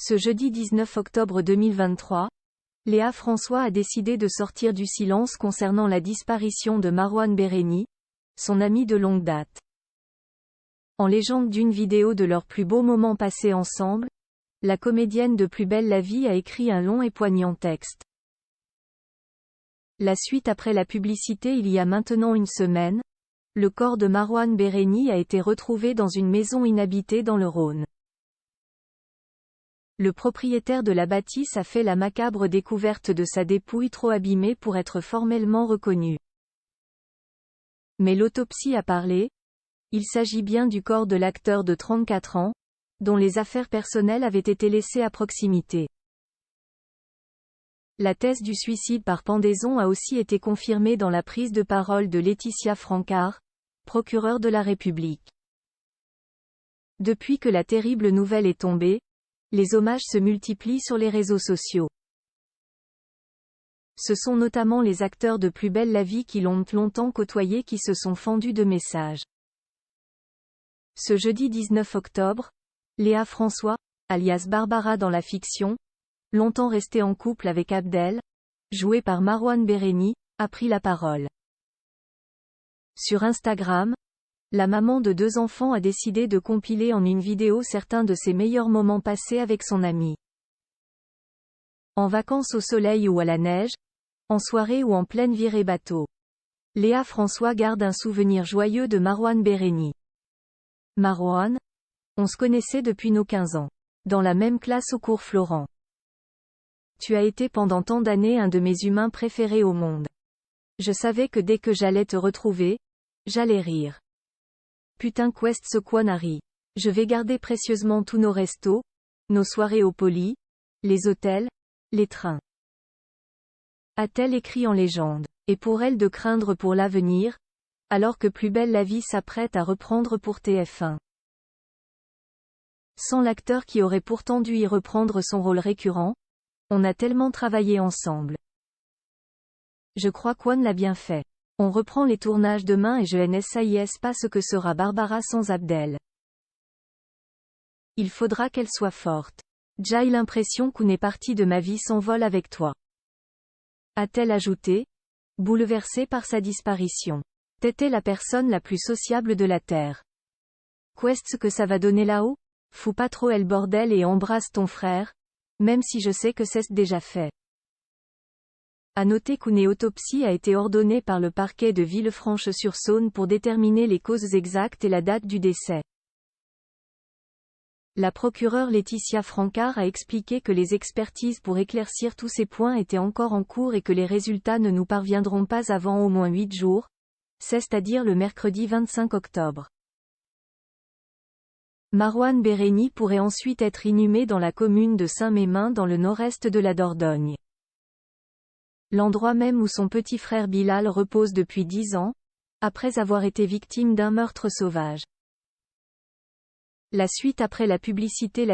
Ce jeudi 19 octobre 2023, Léa François a décidé de sortir du silence concernant la disparition de Marouane Béréni, son amie de longue date. En légende d'une vidéo de leurs plus beaux moments passés ensemble, la comédienne de Plus belle la vie a écrit un long et poignant texte. La suite après la publicité. Il y a maintenant une semaine, le corps de Marouane Béréni a été retrouvé dans une maison inhabitée dans le Rhône. Le propriétaire de la bâtisse a fait la macabre découverte de sa dépouille trop abîmée pour être formellement reconnue. Mais l'autopsie a parlé. Il s'agit bien du corps de l'acteur de 34 ans, dont les affaires personnelles avaient été laissées à proximité. La thèse du suicide par pendaison a aussi été confirmée dans la prise de parole de Laetitia Francard, procureure de la République. Depuis que la terrible nouvelle est tombée, les hommages se multiplient sur les réseaux sociaux. Ce sont notamment les acteurs de Plus belle la vie qui l'ont longtemps côtoyé qui se sont fendus de messages. Ce jeudi 19 octobre, Léa François, alias Barbara dans la fiction, longtemps restée en couple avec Abdel, joué par Marouane Béréni, a pris la parole. Sur Instagram, la maman de 2 enfants a décidé de compiler en une vidéo certains de ses meilleurs moments passés avec son amie. En vacances au soleil ou à la neige, en soirée ou en pleine virée bateau. Léa François garde un souvenir joyeux de Marouane Béréni. Marouane, on se connaissait depuis nos 15 ans. Dans la même classe au cours Florent. Tu as été pendant tant d'années un de mes humains préférés au monde. Je savais que dès que j'allais te retrouver, j'allais rire. Putain quest ce quanari. Je vais garder précieusement tous nos restos, nos soirées au Poly, les hôtels, les trains. A-t-elle écrit en légende. Et pour elle de craindre pour l'avenir, alors que Plus belle la vie s'apprête à reprendre pour TF1. Sans l'acteur qui aurait pourtant dû y reprendre son rôle récurrent, on a tellement travaillé ensemble. Je crois qu'One l'a bien fait. On reprend les tournages demain et je ne sais pas ce que sera Barbara sans Abdel. Il faudra qu'elle soit forte. J'ai l'impression qu'une est partie de ma vie s'envole avec toi. A-t-elle ajouté, bouleversée par sa disparition. T'étais la personne la plus sociable de la Terre. Qu'est-ce que ça va donner là-haut? Fous pas trop le bordel et embrasse ton frère, même si je sais que c'est déjà fait. À noter qu'une autopsie a été ordonnée par le parquet de Villefranche-sur-Saône pour déterminer les causes exactes et la date du décès. La procureure Laetitia Francard a expliqué que les expertises pour éclaircir tous ces points étaient encore en cours et que les résultats ne nous parviendront pas avant au moins 8 jours, c'est-à-dire le mercredi 25 octobre. Marouane Béréni pourrait ensuite être inhumé dans la commune de Saint-Mémin dans le nord-est de la Dordogne. L'endroit même où son petit frère Bilal repose depuis 10 ans, après avoir été victime d'un meurtre sauvage. La suite après la publicité.